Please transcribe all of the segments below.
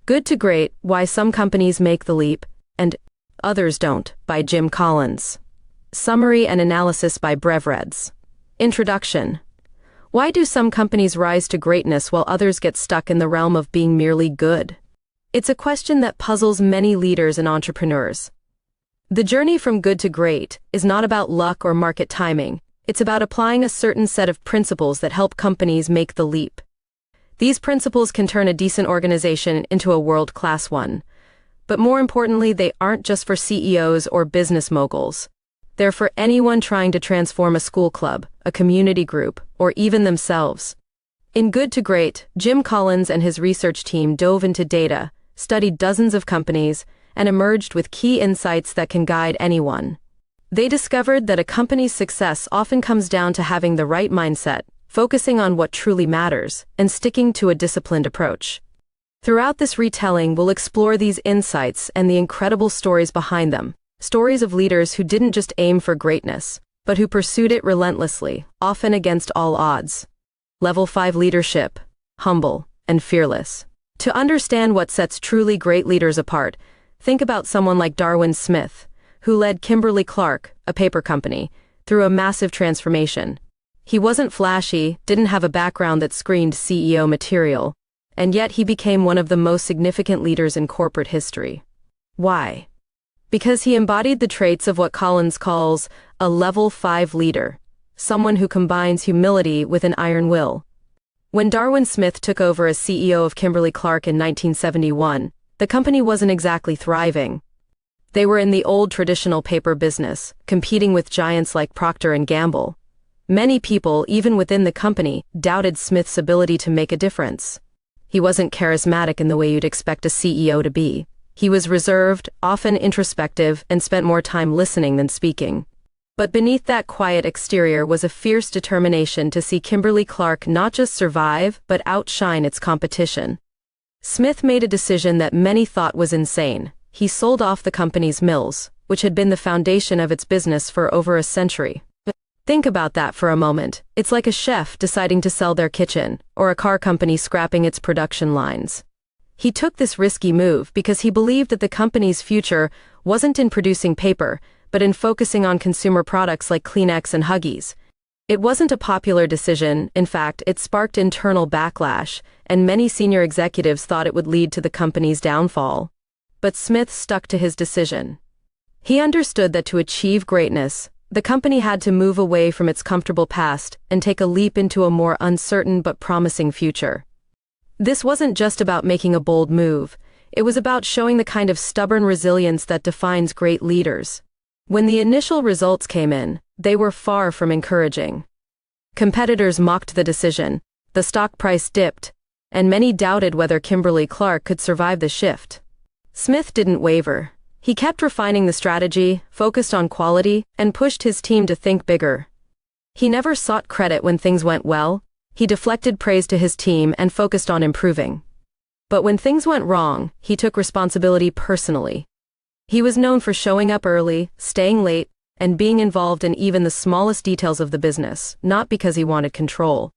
Good to Great: Why Some Companies Make the Leap, and Others Don't, by Jim Collins. Summary and analysis by Brevreds. Introduction. Why do some companies rise to greatness while others get stuck in the realm of being merely good? It's a question that puzzles many leaders and entrepreneurs. The journey from good to great is not about luck or market timing. It's about applying a certain set of principles that help companies make the leap. These principles can turn a decent organization into a world-class one. But more importantly, they aren't just for CEOs or business moguls. They're for anyone trying to transform a school club, a community group, or even themselves. In Good to Great, Jim Collins and his research team dove into data, studied dozens of companies, and emerged with key insights that can guide anyone. They discovered that a company's success often comes down to having the right mindset, focusing on what truly matters, and sticking to a disciplined approach. Throughout this retelling, we'll explore these insights and the incredible stories behind them, stories of leaders who didn't just aim for greatness, but who pursued it relentlessly, often against all odds. Level 5 Leadership: Humble and Fearless. To understand what sets truly great leaders apart, think about someone like Darwin Smith, who led Kimberly-Clark, a paper company, through a massive transformation. He wasn't flashy, didn't have a background that screamed CEO material, and yet he became one of the most significant leaders in corporate history. Why? Because he embodied the traits of what Collins calls a level 5 leader, someone who combines humility with an iron will. When Darwin Smith took over as CEO of Kimberly-Clark in 1971, the company wasn't exactly thriving. They were in the old traditional paper business, competing with giants like Procter & Gamble. Many people, even within the company, doubted Smith's ability to make a difference. He wasn't charismatic in the way you'd expect a CEO to be. He was reserved, often introspective, and spent more time listening than speaking. But beneath that quiet exterior was a fierce determination to see Kimberly-Clark not just survive, but outshine its competition. Smith made a decision that many thought was insane. He sold off the company's mills, which had been the foundation of its business for over a century. Think about that for a moment. It's like a chef deciding to sell their kitchen, or a car company scrapping its production lines. He took this risky move because he believed that the company's future wasn't in producing paper, but in focusing on consumer products like Kleenex and Huggies. It wasn't a popular decision. In fact, it sparked internal backlash, and many senior executives thought it would lead to the company's downfall. But Smith stuck to his decision. He understood that to achieve greatness, the company had to move away from its comfortable past and take a leap into a more uncertain but promising future. This wasn't just about making a bold move. It was about showing the kind of stubborn resilience that defines great leaders. When the initial results came in, they were far from encouraging. Competitors mocked the decision, the stock price dipped, and many doubted whether Kimberly-Clark could survive the shift. Smith didn't waver. He kept refining the strategy, focused on quality, and pushed his team to think bigger. He never sought credit when things went well. He deflected praise to his team and focused on improving. But when things went wrong, he took responsibility personally. He was known for showing up early, staying late, and being involved in even the smallest details of the business, not because he wanted control,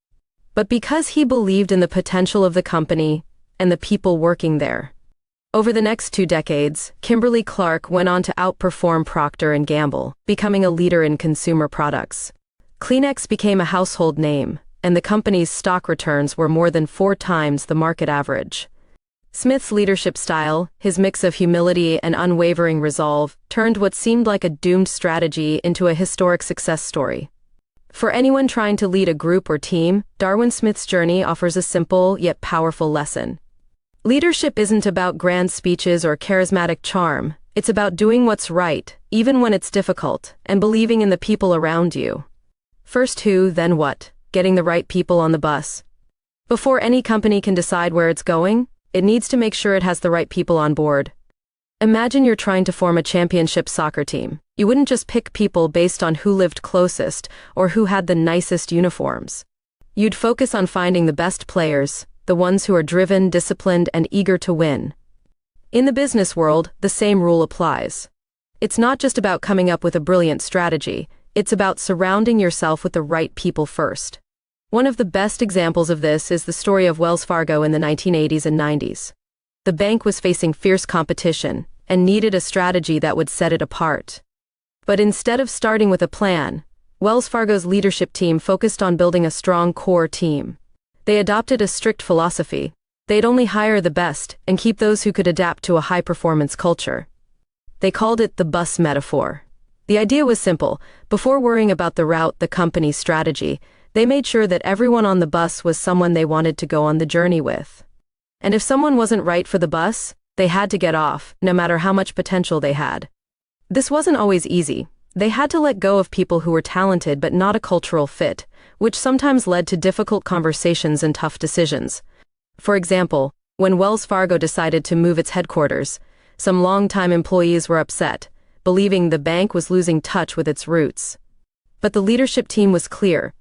but because he believed in the potential of the company and the people working there. Over the next 2 decades, Kimberly-Clark went on to outperform Procter & Gamble, becoming a leader in consumer products. Kleenex became a household name, and the company's stock returns were more than 4 times the market average. Smith's leadership style, his mix of humility and unwavering resolve, turned what seemed like a doomed strategy into a historic success story. For anyone trying to lead a group or team, Darwin Smith's journey offers a simple yet powerful lesson. Leadership isn't about grand speeches or charismatic charm. It's about doing what's right, even when it's difficult, and believing in the people around you. First who, then what? Getting the right people on the bus. Before any company can decide where it's going, it needs to make sure it has the right people on board. Imagine you're trying to form a championship soccer team. You wouldn't just pick people based on who lived closest or who had the nicest uniforms. You'd focus on finding the best players, the ones who are driven, disciplined, and eager to win. In the business world, the same rule applies. It's not just about coming up with a brilliant strategy, it's about surrounding yourself with the right people first. One of the best examples of this is the story of Wells Fargo in the 1980s and 90s. The bank was facing fierce competition and needed a strategy that would set it apart. But instead of starting with a plan, Wells Fargo's leadership team focused on building a strong core team. They adopted a strict philosophy. They'd only hire the best and keep those who could adapt to a high-performance culture. They called it the bus metaphor. The idea was simple. Before worrying about the route, the company's strategy, they made sure that everyone on the bus was someone they wanted to go on the journey with. And if someone wasn't right for the bus, they had to get off, no matter how much potential they had. This wasn't always easy. They had to let go of people who were talented but not a cultural fit, which sometimes led to difficult conversations and tough decisions. For example, when Wells Fargo decided to move its headquarters, some longtime employees were upset, believing the bank was losing touch with its roots. But the leadership team was clear.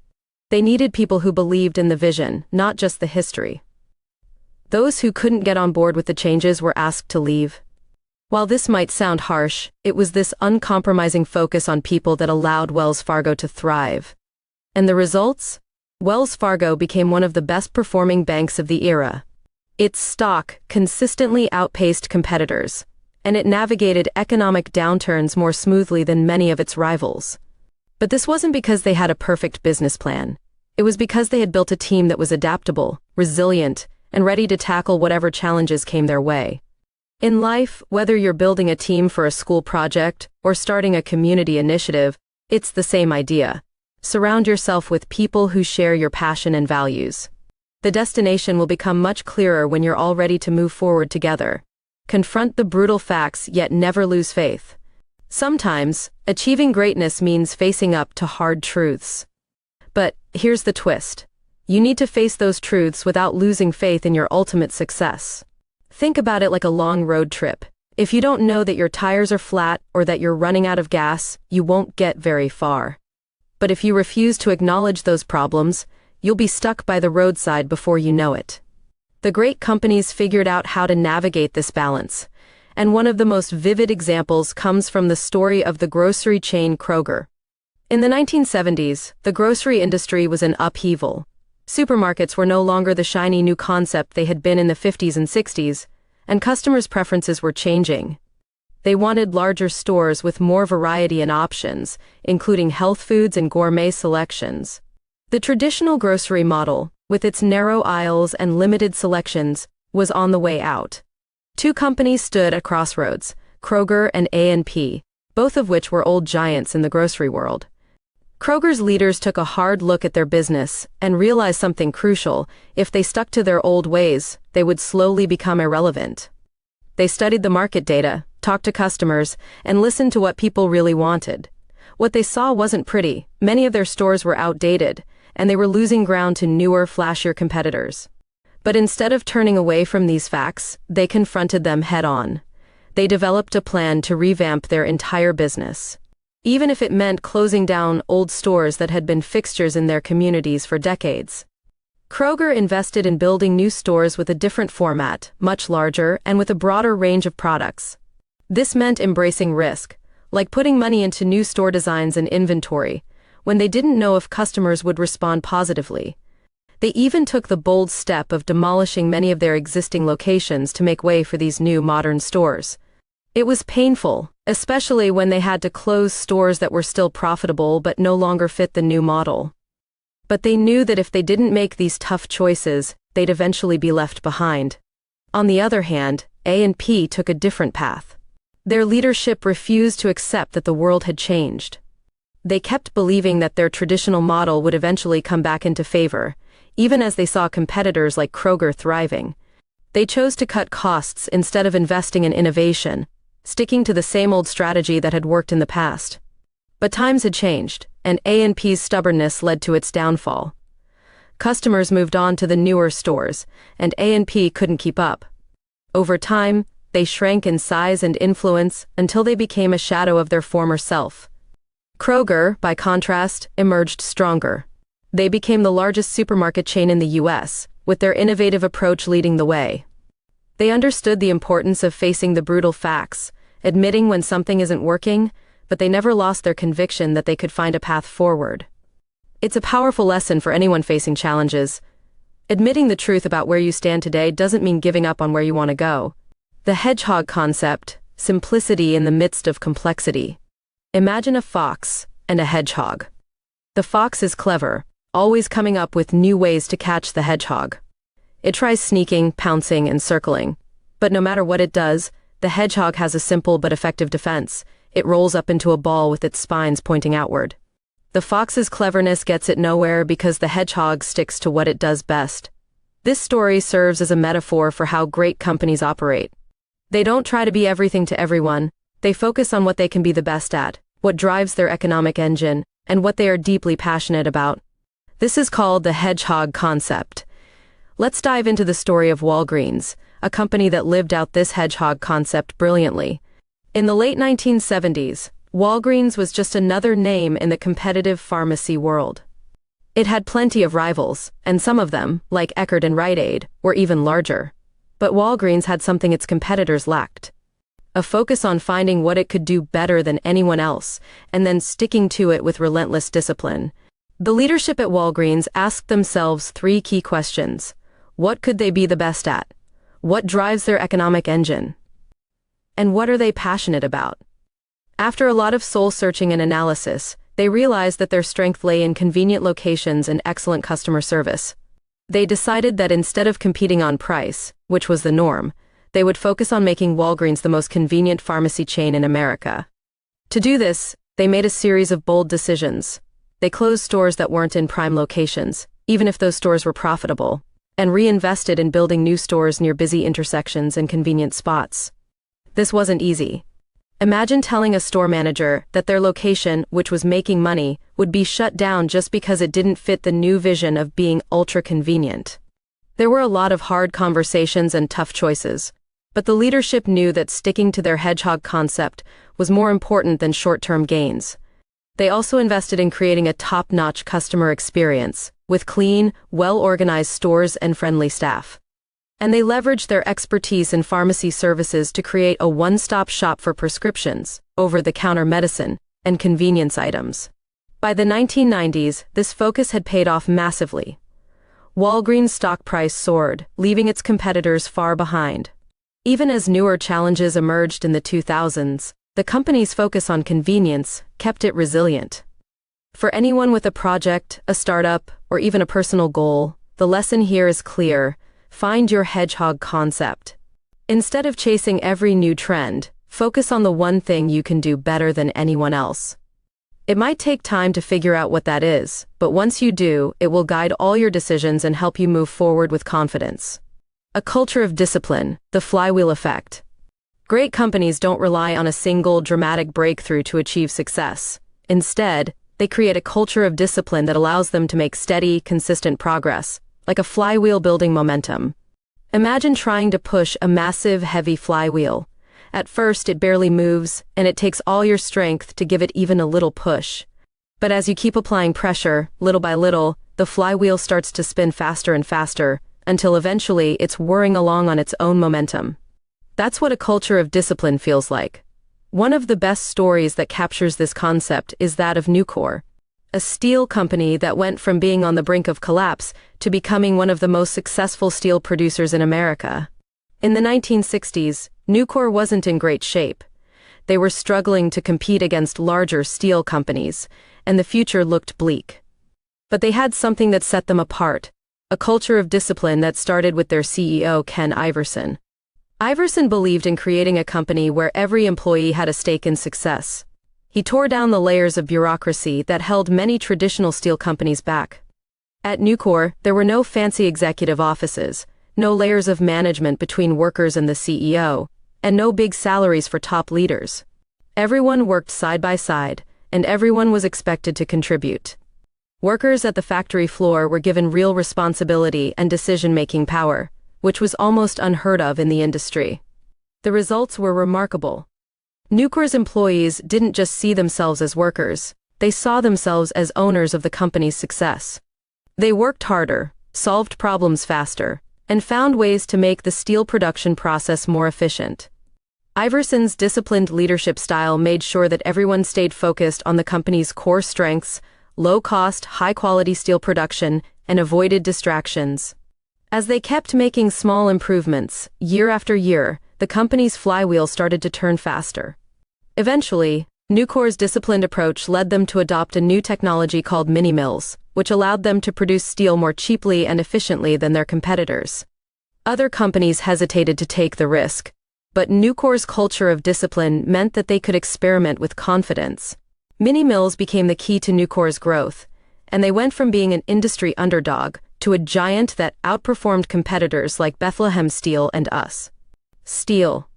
They needed people who believed in the vision, not just the history. Those who couldn't get on board with the changes were asked to leave. While this might sound harsh, it was this uncompromising focus on people that allowed Wells Fargo to thrive. And the results? Wells Fargo became one of the best-performing banks of the era. Its stock consistently outpaced competitors, and it navigated economic downturns more smoothly than many of its rivals. But this wasn't because they had a perfect business plan. It was because they had built a team that was adaptable, resilient, and ready to tackle whatever challenges came their way. In life, whether you're building a team for a school project or starting a community initiative, it's the same idea. Surround yourself with people who share your passion and values. The destination will become much clearer when you're all ready to move forward together. Confront the brutal facts, yet never lose faith. Sometimes, achieving greatness means facing up to hard truths. But here's the twist. You need to face those truths without losing faith in your ultimate success. Think about it like a long road trip. If you don't know that your tires are flat or that you're running out of gas, you won't get very far. But if you refuse to acknowledge those problems, you'll be stuck by the roadside before you know it. The great companies figured out how to navigate this balance, and one of the most vivid examples comes from the story of the grocery chain Kroger. In the 1970s, the grocery industry was in upheaval. Supermarkets were no longer the shiny new concept they had been in the 50s and 60s, and customers' preferences were changing. They wanted larger stores with more variety and options, including health foods and gourmet selections. The traditional grocery model, with its narrow aisles and limited selections, was on the way out. Two companies stood at crossroads, Kroger and A&P, both of which were old giants in the grocery world. Kroger's leaders took a hard look at their business and realized something crucial: if they stuck to their old ways, they would slowly become irrelevant. They studied the market data, talked to customers, and listened to what people really wanted. What they saw wasn't pretty. Many of their stores were outdated, and they were losing ground to newer, flashier competitors. But instead of turning away from these facts, they confronted them head-on. They developed a plan to revamp their entire business, even if it meant closing down old stores that had been fixtures in their communities for decades. Kroger invested in building new stores with a different format, much larger, and with a broader range of products. This meant embracing risk, like putting money into new store designs and inventory, when they didn't know if customers would respond positively. They even took the bold step of demolishing many of their existing locations to make way for these new modern stores. It was painful, especially when they had to close stores that were still profitable but no longer fit the new model. But they knew that if they didn't make these tough choices, they'd eventually be left behind. On the other hand, A&P took a different path. Their leadership refused to accept that the world had changed. They kept believing that their traditional model would eventually come back into favor, even as they saw competitors like Kroger thriving. They chose to cut costs instead of investing in innovation, sticking to the same old strategy that had worked in the past. But times had changed, and A&P's stubbornness led to its downfall. Customers moved on to the newer stores, and A&P couldn't keep up. Over time, they shrank in size and influence until they became a shadow of their former self. Kroger, by contrast, emerged stronger. They became the largest supermarket chain in the U.S., with their innovative approach leading the way. They understood the importance of facing the brutal facts, admitting when something isn't working, but they never lost their conviction that they could find a path forward. It's a powerful lesson for anyone facing challenges. Admitting the truth about where you stand today doesn't mean giving up on where you want to go. The hedgehog concept, simplicity in the midst of complexity. Imagine a fox and a hedgehog. The fox is clever, always coming up with new ways to catch the hedgehog. It tries sneaking, pouncing, and circling. But no matter what it does, the hedgehog has a simple but effective defense. It rolls up into a ball with its spines pointing outward. The fox's cleverness gets it nowhere because the hedgehog sticks to what it does best. This story serves as a metaphor for how great companies operate. They don't try to be everything to everyone. They focus on what they can be the best at, what drives their economic engine, and what they are deeply passionate about. This is called the hedgehog concept. Let's dive into the story of Walgreens, a company that lived out this hedgehog concept brilliantly. In the late 1970s, Walgreens was just another name in the competitive pharmacy world. It had plenty of rivals, and some of them, like Eckerd and Rite Aid, were even larger. But Walgreens had something its competitors lacked: a focus on finding what it could do better than anyone else, and then sticking to it with relentless discipline. The leadership at Walgreens asked themselves three key questions. What could they be the best at? What drives their economic engine? And what are they passionate about? After a lot of soul-searching and analysis, they realized that their strength lay in convenient locations and excellent customer service. They decided that instead of competing on price, which was the norm, they would focus on making Walgreens the most convenient pharmacy chain in America. To do this, they made a series of bold decisions. They closed stores that weren't in prime locations, even if those stores were profitable, and reinvested in building new stores near busy intersections and convenient spots. This wasn't easy. Imagine telling a store manager that their location, which was making money, would be shut down just because it didn't fit the new vision of being ultra-convenient. There were a lot of hard conversations and tough choices, but the leadership knew that sticking to their hedgehog concept was more important than short-term gains. They also invested in creating a top-notch customer experience, with clean, well-organized stores and friendly staff. And they leveraged their expertise in pharmacy services to create a one-stop shop for prescriptions, over-the-counter medicine, and convenience items. By the 1990s, this focus had paid off massively. Walgreens' stock price soared, leaving its competitors far behind. Even as newer challenges emerged in the 2000s, the company's focus on convenience kept it resilient. For anyone with a project, a startup, or even a personal goal, the lesson here is clear: find your hedgehog concept. Instead of chasing every new trend, focus on the one thing you can do better than anyone else. It might take time to figure out what that is, but once you do, it will guide all your decisions and help you move forward with confidence. A culture of discipline, the flywheel effect. Great companies don't rely on a single dramatic breakthrough to achieve success. Instead, they create a culture of discipline that allows them to make steady, consistent progress, like a flywheel building momentum. Imagine trying to push a massive, heavy flywheel. At first, it barely moves, and it takes all your strength to give it even a little push. But as you keep applying pressure, little by little, the flywheel starts to spin faster and faster, until eventually it's whirring along on its own momentum. That's what a culture of discipline feels like. One of the best stories that captures this concept is that of Nucor, a steel company that went from being on the brink of collapse to becoming one of the most successful steel producers in America. In the 1960s, Nucor wasn't in great shape. They were struggling to compete against larger steel companies, and the future looked bleak. But they had something that set them apart: a culture of discipline that started with their CEO, Ken Iverson. Iverson believed in creating a company where every employee had a stake in success. He tore down the layers of bureaucracy that held many traditional steel companies back. At Nucor, there were no fancy executive offices, no layers of management between workers and the CEO, and no big salaries for top leaders. Everyone worked side by side, and everyone was expected to contribute. Workers at the factory floor were given real responsibility and decision-making power, which was almost unheard of in the industry. The results were remarkable. Nucor's employees didn't just see themselves as workers, they saw themselves as owners of the company's success. They worked harder, solved problems faster, and found ways to make the steel production process more efficient. Iverson's disciplined leadership style made sure that everyone stayed focused on the company's core strengths: low-cost, high-quality steel production, and avoided distractions. As they kept making small improvements, year after year, the company's flywheel started to turn faster. Eventually, Nucor's disciplined approach led them to adopt a new technology called mini-mills, which allowed them to produce steel more cheaply and efficiently than their competitors. Other companies hesitated to take the risk, but Nucor's culture of discipline meant that they could experiment with confidence. Mini-mills became the key to Nucor's growth, and they went from being an industry underdog to a giant that outperformed competitors like Bethlehem Steel and US Steel.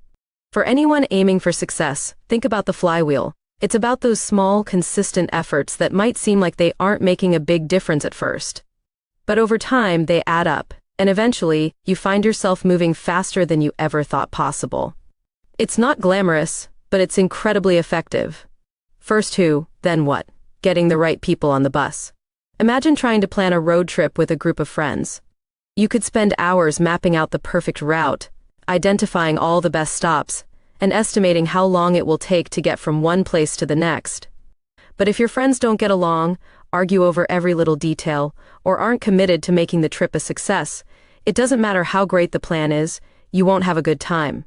For anyone aiming for success, think about the flywheel. It's about those small, consistent efforts that might seem like they aren't making a big difference at first. But over time, they add up, and eventually, you find yourself moving faster than you ever thought possible. It's not glamorous, but it's incredibly effective. First who, then what? Getting the right people on the bus. Imagine trying to plan a road trip with a group of friends. You could spend hours mapping out the perfect route, identifying all the best stops, and estimating how long it will take to get from one place to the next. But if your friends don't get along, argue over every little detail, or aren't committed to making the trip a success, it doesn't matter how great the plan is, you won't have a good time.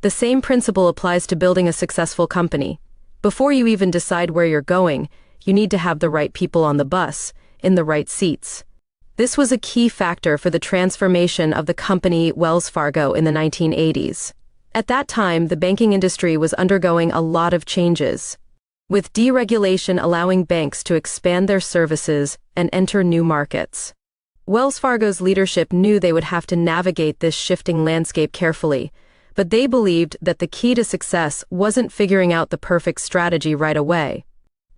The same principle applies to building a successful company. Before you even decide where you're going, you need to have the right people on the bus, in the right seats. This was a key factor for the transformation of the company Wells Fargo in the 1980s. At that time, the banking industry was undergoing a lot of changes, with deregulation allowing banks to expand their services and enter new markets. Wells Fargo's leadership knew they would have to navigate this shifting landscape carefully, but they believed that the key to success wasn't figuring out the perfect strategy right away.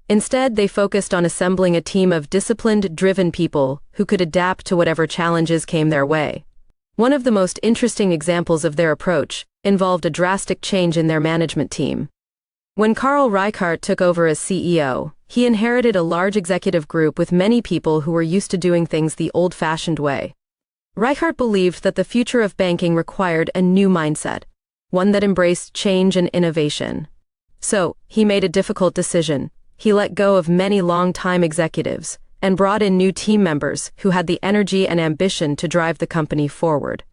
Instead, they focused on assembling a team of disciplined, driven people who could adapt to whatever challenges came their way. One of the most interesting examples of their approach involved a drastic change in their management team. When Carl Reichardt took over as CEO, he inherited a large executive group with many people who were used to doing things the old-fashioned way. Reichardt believed that the future of banking required a new mindset, one that embraced change and innovation. So, he made a difficult decision. He let go of many long-time executives and brought in new team members who had the energy and ambition to drive the company forward.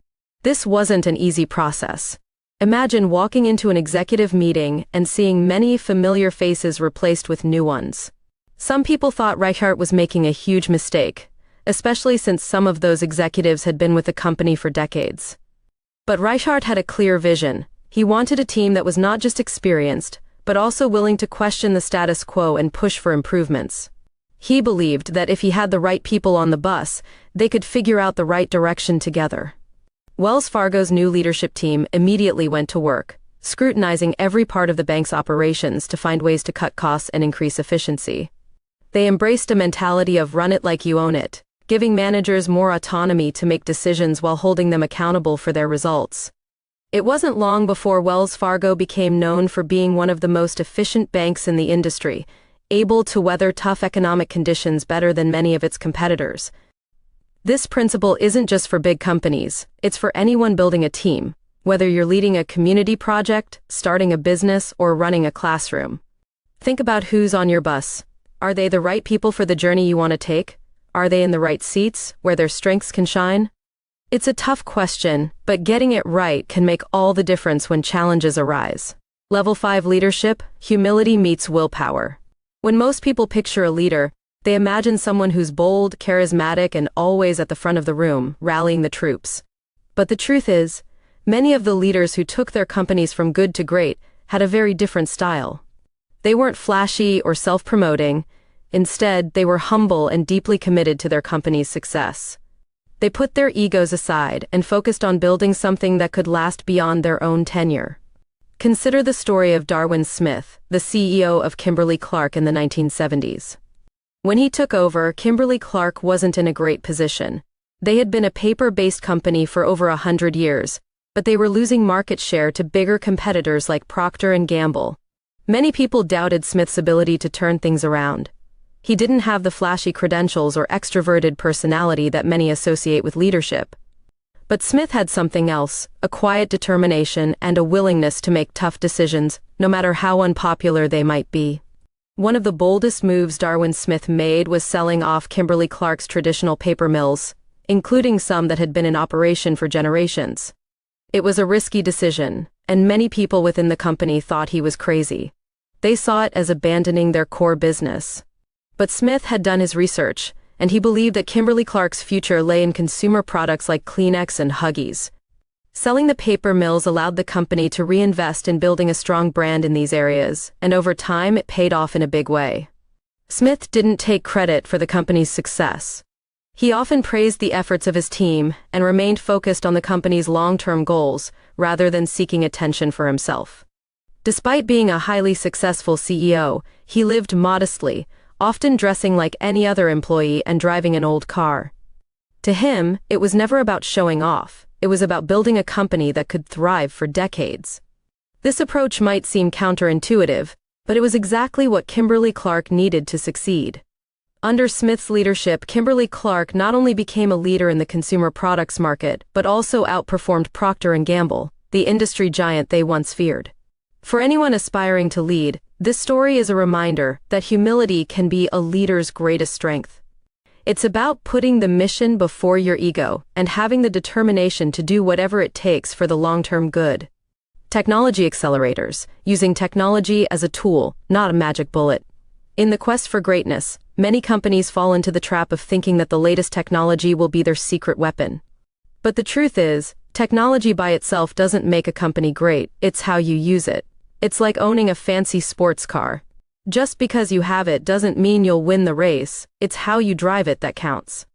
This wasn't an easy process. Imagine walking into an executive meeting and seeing many familiar faces replaced with new ones. Some people thought Reichardt was making a huge mistake, especially since some of those executives had been with the company for decades. But Reichardt had a clear vision. He wanted a team that was not just experienced, but also willing to question the status quo and push for improvements. He believed that if he had the right people on the bus, they could figure out the right direction together. Wells Fargo's new leadership team immediately went to work, scrutinizing every part of the bank's operations to find ways to cut costs and increase efficiency. They embraced a mentality of run it like you own it, giving managers more autonomy to make decisions while holding them accountable for their results. It wasn't long before Wells Fargo became known for being one of the most efficient banks in the industry, able to weather tough economic conditions better than many of its competitors. This principle isn't just for big companies, it's for anyone building a team, whether you're leading a community project, starting a business, or running a classroom. Think about who's on your bus. Are they the right people for the journey you want to take? Are they in the right seats, where their strengths can shine? It's a tough question, but getting it right can make all the difference when challenges arise. Level 5 leadership, humility meets willpower. When most people picture a leader, they imagine someone who's bold, charismatic, and always at the front of the room, rallying the troops. But the truth is, many of the leaders who took their companies from good to great had a very different style. They weren't flashy or self-promoting. Instead, they were humble and deeply committed to their company's success. They put their egos aside and focused on building something that could last beyond their own tenure. Consider the story of Darwin Smith, the CEO of Kimberly-Clark in the 1970s. When he took over, Kimberly-Clark wasn't in a great position. They had been a paper-based company for over 100 years, but they were losing market share to bigger competitors like Procter & Gamble. Many people doubted Smith's ability to turn things around. He didn't have the flashy credentials or extroverted personality that many associate with leadership. But Smith had something else, a quiet determination and a willingness to make tough decisions, no matter how unpopular they might be. One of the boldest moves Darwin Smith made was selling off Kimberly-Clark's traditional paper mills, including some that had been in operation for generations. It was a risky decision, and many people within the company thought he was crazy. They saw it as abandoning their core business. But Smith had done his research, and he believed that Kimberly-Clark's future lay in consumer products like Kleenex and Huggies. Selling the paper mills allowed the company to reinvest in building a strong brand in these areas, and over time it paid off in a big way. Smith didn't take credit for the company's success. He often praised the efforts of his team and remained focused on the company's long-term goals rather than seeking attention for himself. Despite being a highly successful CEO, he lived modestly, often dressing like any other employee and driving an old car. To him, it was never about showing off. It was about building a company that could thrive for decades. This approach might seem counterintuitive, but it was exactly what Kimberly-Clark needed to succeed. Under Smith's leadership, Kimberly-Clark not only became a leader in the consumer products market, but also outperformed Procter & Gamble, the industry giant they once feared. For anyone aspiring to lead, this story is a reminder that humility can be a leader's greatest strength. It's about putting the mission before your ego and having the determination to do whatever it takes for the long-term good. Technology accelerators, using technology as a tool, not a magic bullet. In the quest for greatness, many companies fall into the trap of thinking that the latest technology will be their secret weapon. But the truth is, technology by itself doesn't make a company great, it's how you use it. It's like owning a fancy sports car. Just because you have it doesn't mean you'll win the race, it's how you drive it that counts.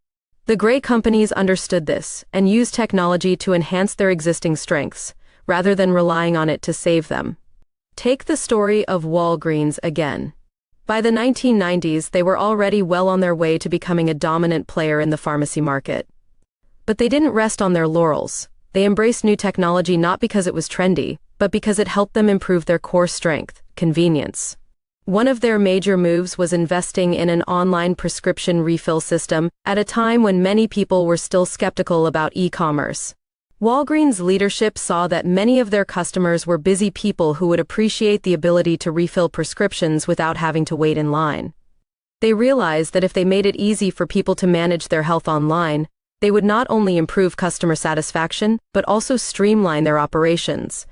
The great companies understood this and used technology to enhance their existing strengths, rather than relying on it to save them. Take the story of Walgreens again. By the 1990s, they were already well on their way to becoming a dominant player in the pharmacy market. But they didn't rest on their laurels. They embraced new technology not because it was trendy, but because it helped them improve their core strength, convenience. One of their major moves was investing in an online prescription refill system at a time when many people were still skeptical about e-commerce. Walgreens' leadership saw that many of their customers were busy people who would appreciate the ability to refill prescriptions without having to wait in line. They realized that if they made it easy for people to manage their health online, they would not only improve customer satisfaction, but also streamline their operations.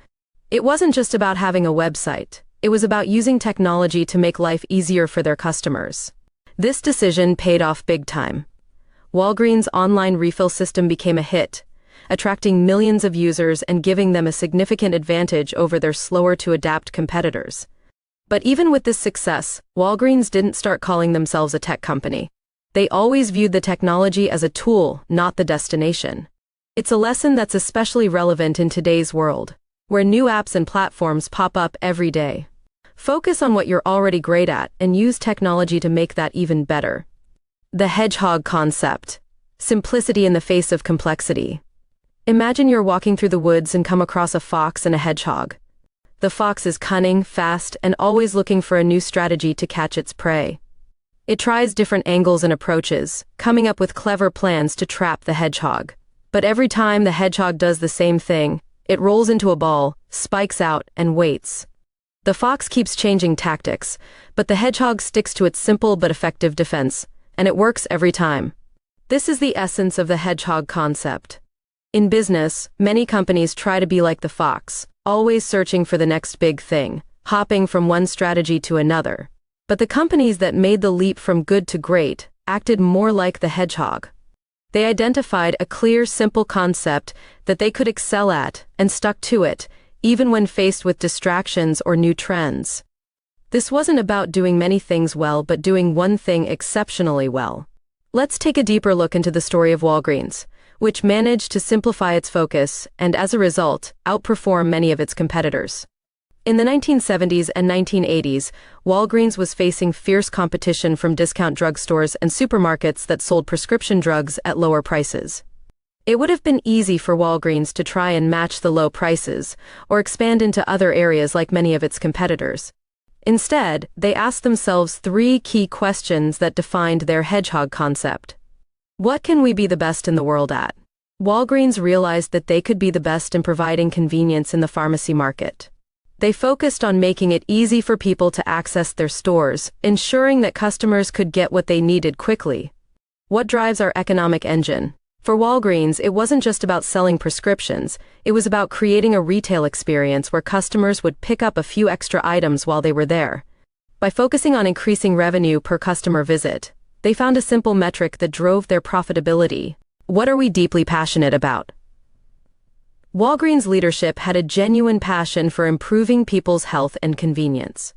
It wasn't just about having a website. It was about using technology to make life easier for their customers. This decision paid off big time. Walgreens' online refill system became a hit, attracting millions of users and giving them a significant advantage over their slower-to-adapt competitors. But even with this success, Walgreens didn't start calling themselves a tech company. They always viewed the technology as a tool, not the destination. It's a lesson that's especially relevant in today's world, where new apps and platforms pop up every day. Focus on what you're already great at and use technology to make that even better. The hedgehog concept. Simplicity in the face of complexity. Imagine you're walking through the woods and come across a fox and a hedgehog. The fox is cunning, fast, and always looking for a new strategy to catch its prey. It tries different angles and approaches, coming up with clever plans to trap the hedgehog. But every time the hedgehog does the same thing, it rolls into a ball, spikes out, and waits. The fox keeps changing tactics, but the hedgehog sticks to its simple but effective defense, and it works every time. This is the essence of the hedgehog concept. In business, many companies try to be like the fox, always searching for the next big thing, hopping from one strategy to another. But the companies that made the leap from good to great acted more like the hedgehog. They identified a clear, simple concept that they could excel at and stuck to it, even when faced with distractions or new trends. This wasn't about doing many things well, but doing one thing exceptionally well. Let's take a deeper look into the story of Walgreens, which managed to simplify its focus and, as a result, outperform many of its competitors. In the 1970s and 1980s, Walgreens was facing fierce competition from discount drugstores and supermarkets that sold prescription drugs at lower prices. It would have been easy for Walgreens to try and match the low prices, or expand into other areas like many of its competitors. Instead, they asked themselves three key questions that defined their hedgehog concept. What can we be the best in the world at? Walgreens realized that they could be the best in providing convenience in the pharmacy market. They focused on making it easy for people to access their stores, ensuring that customers could get what they needed quickly. What drives our economic engine? For Walgreens, it wasn't just about selling prescriptions, it was about creating a retail experience where customers would pick up a few extra items while they were there. By focusing on increasing revenue per customer visit, they found a simple metric that drove their profitability. What are we deeply passionate about? Walgreens' leadership had a genuine passion for improving people's health and convenience.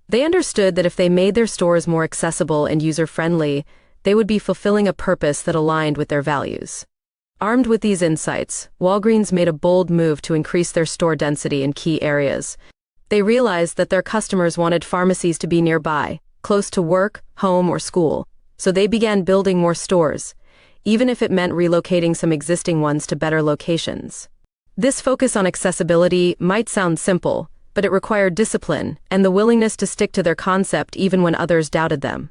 They understood that if they made their stores more accessible and user-friendly, they would be fulfilling a purpose that aligned with their values. Armed with these insights, Walgreens made a bold move to increase their store density in key areas. They realized that their customers wanted pharmacies to be nearby, close to work, home, or school, so they began building more stores, even if it meant relocating some existing ones to better locations. This focus on accessibility might sound simple, but it required discipline and the willingness to stick to their concept even when others doubted them.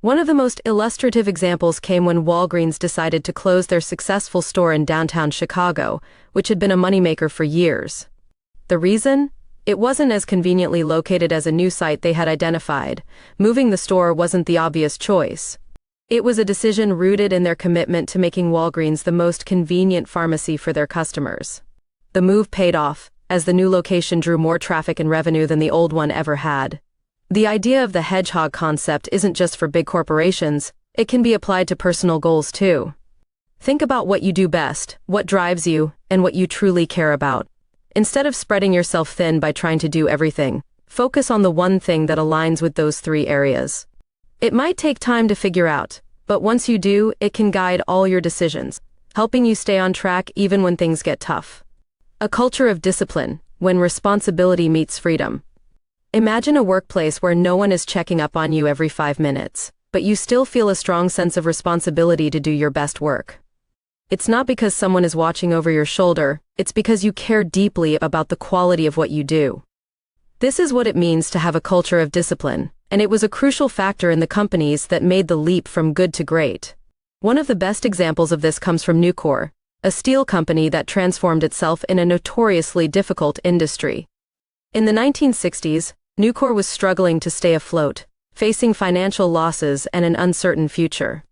One of the most illustrative examples came when Walgreens decided to close their successful store in downtown Chicago, which had been a moneymaker for years. The reason? It wasn't as conveniently located as a new site they had identified. Moving the store wasn't the obvious choice. It was a decision rooted in their commitment to making Walgreens the most convenient pharmacy for their customers. The move paid off, as the new location drew more traffic and revenue than the old one ever had. The idea of the hedgehog concept isn't just for big corporations, it can be applied to personal goals too. Think about what you do best, what drives you, and what you truly care about. Instead of spreading yourself thin by trying to do everything, focus on the one thing that aligns with those three areas. It might take time to figure out, but once you do, it can guide all your decisions, helping you stay on track even when things get tough. A culture of discipline, when responsibility meets freedom. Imagine a workplace where no one is checking up on you every 5 minutes, but you still feel a strong sense of responsibility to do your best work. It's not because someone is watching over your shoulder, it's because you care deeply about the quality of what you do. This is what it means to have a culture of discipline, and it was a crucial factor in the companies that made the leap from good to great. One of the best examples of this comes from Nucor, a steel company that transformed itself in a notoriously difficult industry. In the 1960s, Nucor was struggling to stay afloat, facing financial losses and an uncertain future.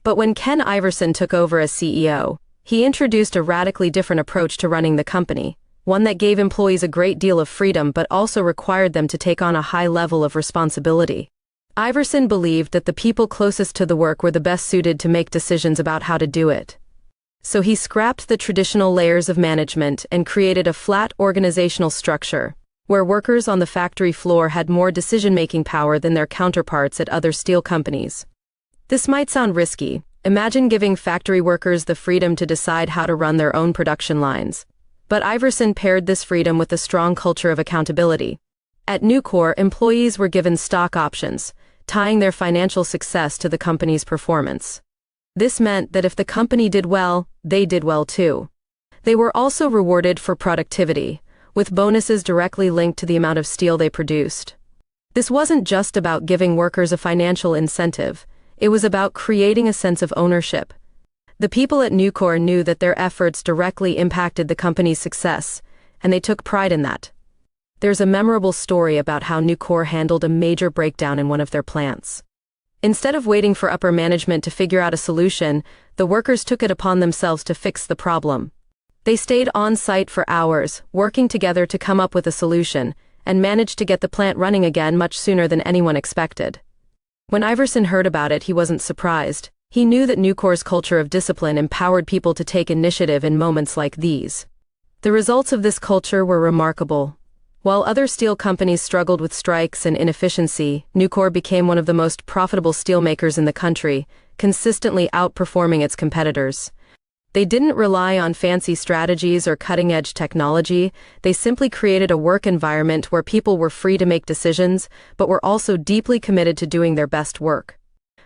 But when Ken Iverson took over as CEO, he introduced a radically different approach to running the company, one that gave employees a great deal of freedom but also required them to take on a high level of responsibility. Iverson believed that the people closest to the work were the best suited to make decisions about how to do it. So he scrapped the traditional layers of management and created a flat organizational structure, where workers on the factory floor had more decision-making power than their counterparts at other steel companies. This might sound risky. Imagine giving factory workers the freedom to decide how to run their own production lines. But Iverson paired this freedom with a strong culture of accountability. At Nucor, employees were given stock options, tying their financial success to the company's performance. This meant that if the company did well, they did well too. They were also rewarded for productivity, with bonuses directly linked to the amount of steel they produced. This wasn't just about giving workers a financial incentive, it was about creating a sense of ownership. The people at Nucor knew that their efforts directly impacted the company's success, and they took pride in that. There's a memorable story about how Nucor handled a major breakdown in one of their plants. Instead of waiting for upper management to figure out a solution, the workers took it upon themselves to fix the problem. They stayed on site for hours, working together to come up with a solution, and managed to get the plant running again much sooner than anyone expected. When Iverson heard about it, he wasn't surprised. He knew that Nucor's culture of discipline empowered people to take initiative in moments like these. The results of this culture were remarkable. While other steel companies struggled with strikes and inefficiency, Nucor became one of the most profitable steelmakers in the country, consistently outperforming its competitors. They didn't rely on fancy strategies or cutting-edge technology, they simply created a work environment where people were free to make decisions, but were also deeply committed to doing their best work.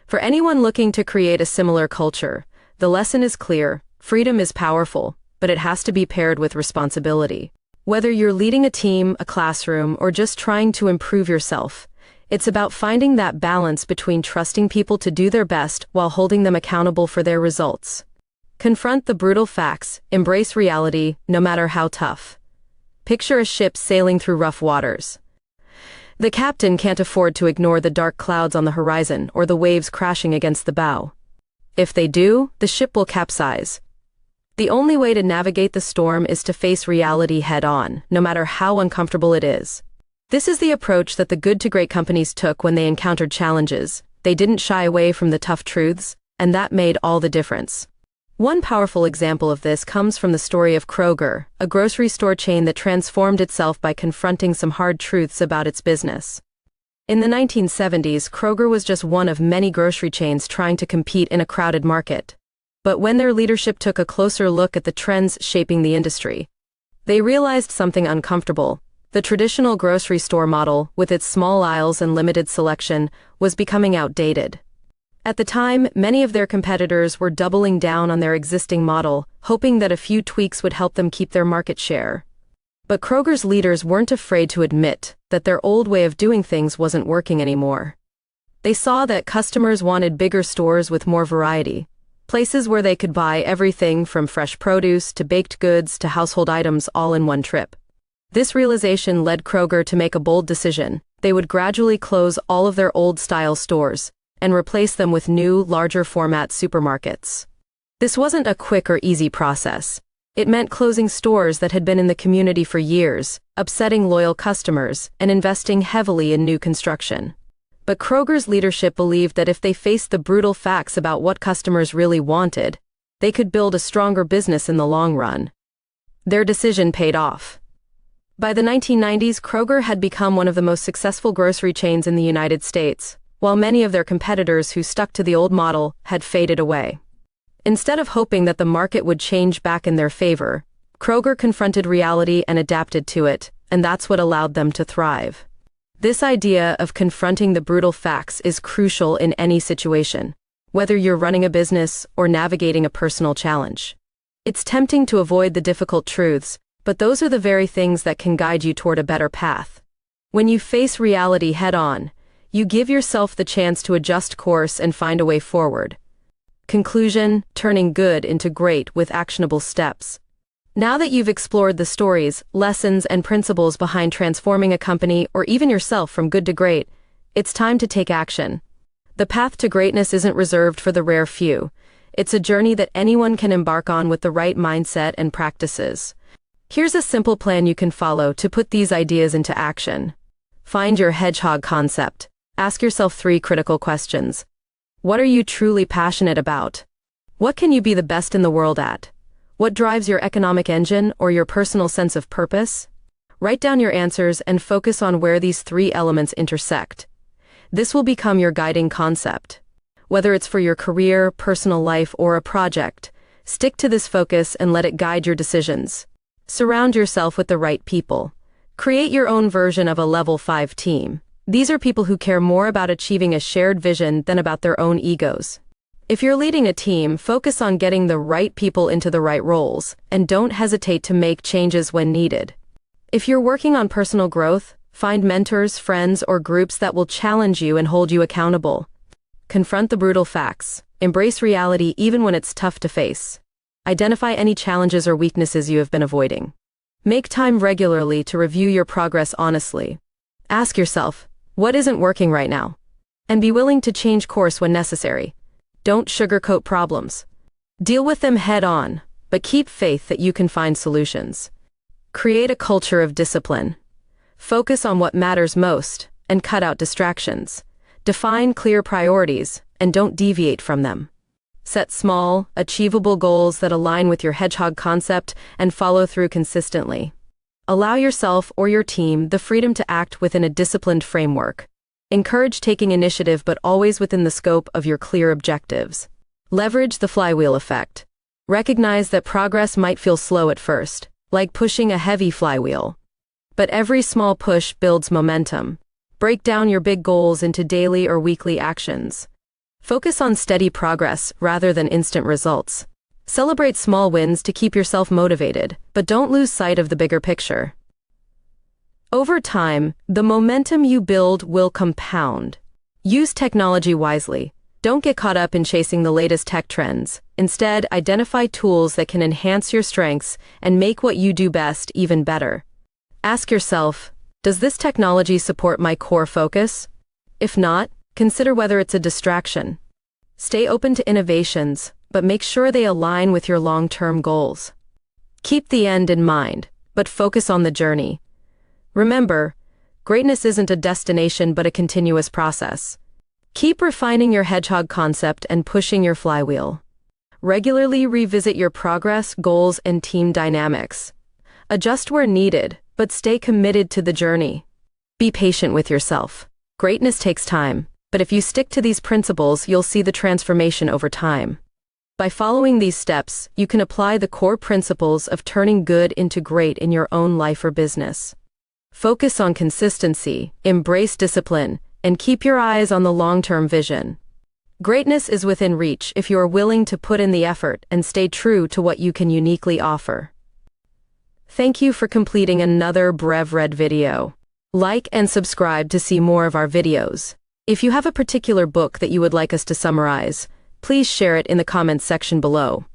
For anyone looking to create a similar culture, the lesson is clear: freedom is powerful, but it has to be paired with responsibility. Whether you're leading a team, a classroom, or just trying to improve yourself, it's about finding that balance between trusting people to do their best while holding them accountable for their results. Confront the brutal facts, embrace reality, no matter how tough. Picture a ship sailing through rough waters. The captain can't afford to ignore the dark clouds on the horizon or the waves crashing against the bow. If they do, the ship will capsize. The only way to navigate the storm is to face reality head-on, no matter how uncomfortable it is. This is the approach that the good-to-great companies took when they encountered challenges. They didn't shy away from the tough truths, and that made all the difference. One powerful example of this comes from the story of Kroger, a grocery store chain that transformed itself by confronting some hard truths about its business. In the 1970s, Kroger was just one of many grocery chains trying to compete in a crowded market. But when their leadership took a closer look at the trends shaping the industry, they realized something uncomfortable. The traditional grocery store model, with its small aisles and limited selection, was becoming outdated. At the time, many of their competitors were doubling down on their existing model, hoping that a few tweaks would help them keep their market share. But Kroger's leaders weren't afraid to admit that their old way of doing things wasn't working anymore. They saw that customers wanted bigger stores with more variety, places where they could buy everything from fresh produce to baked goods to household items all in one trip. This realization led Kroger to make a bold decision. They would gradually close all of their old-style stores and replace them with new, larger-format supermarkets. This wasn't a quick or easy process. It meant closing stores that had been in the community for years, upsetting loyal customers, and investing heavily in new construction. But Kroger's leadership believed that if they faced the brutal facts about what customers really wanted, they could build a stronger business in the long run. Their decision paid off. By the 1990s, Kroger had become one of the most successful grocery chains in the United States, while many of their competitors who stuck to the old model had faded away. Instead of hoping that the market would change back in their favor, Kroger confronted reality and adapted to it, and that's what allowed them to thrive. This idea of confronting the brutal facts is crucial in any situation, whether you're running a business or navigating a personal challenge. It's tempting to avoid the difficult truths, but those are the very things that can guide you toward a better path. When you face reality head-on, you give yourself the chance to adjust course and find a way forward. Conclusion: turning good into great with actionable steps. Now that you've explored the stories, lessons, and principles behind transforming a company or even yourself from good to great, it's time to take action. The path to greatness isn't reserved for the rare few. It's a journey that anyone can embark on with the right mindset and practices. Here's a simple plan you can follow to put these ideas into action. Find your hedgehog concept. Ask yourself 3 critical questions. What are you truly passionate about? What can you be the best in the world at? What drives your economic engine or your personal sense of purpose? Write down your answers and focus on where these 3 elements intersect. This will become your guiding concept. Whether it's for your career, personal life, or a project, stick to this focus and let it guide your decisions. Surround yourself with the right people. Create your own version of a level 5 team. These are people who care more about achieving a shared vision than about their own egos. If you're leading a team, focus on getting the right people into the right roles, and don't hesitate to make changes when needed. If you're working on personal growth, find mentors, friends, or groups that will challenge you and hold you accountable. Confront the brutal facts. Embrace reality even when it's tough to face. Identify any challenges or weaknesses you have been avoiding. Make time regularly to review your progress honestly. Ask yourself, what isn't working right now? And be willing to change course when necessary. Don't sugarcoat problems. Deal with them head on, but keep faith that you can find solutions. Create a culture of discipline. Focus on what matters most and cut out distractions. Define clear priorities and don't deviate from them. Set small, achievable goals that align with your hedgehog concept and follow through consistently. Allow yourself or your team the freedom to act within a disciplined framework. Encourage taking initiative but always within the scope of your clear objectives. Leverage the flywheel effect. Recognize that progress might feel slow at first, like pushing a heavy flywheel. But every small push builds momentum. Break down your big goals into daily or weekly actions. Focus on steady progress rather than instant results. Celebrate small wins to keep yourself motivated, but don't lose sight of the bigger picture. Over time, the momentum you build will compound. Use technology wisely. Don't get caught up in chasing the latest tech trends. Instead, identify tools that can enhance your strengths and make what you do best even better. Ask yourself, does this technology support my core focus? If not, consider whether it's a distraction. Stay open to innovations, but make sure they align with your long-term goals. Keep the end in mind, but focus on the journey. Remember, greatness isn't a destination but a continuous process. Keep refining your hedgehog concept and pushing your flywheel. Regularly revisit your progress, goals, and team dynamics. Adjust where needed, but stay committed to the journey. Be patient with yourself. Greatness takes time, but if you stick to these principles, you'll see the transformation over time. By following these steps, you can apply the core principles of turning good into great in your own life or business. Focus on consistency, embrace discipline, and keep your eyes on the long-term vision. Greatness is within reach if you are willing to put in the effort and stay true to what you can uniquely offer. Thank you for completing another BrevRed video. Like and subscribe to see more of our videos. If you have a particular book that you would like us to summarize, please share it in the comments section below.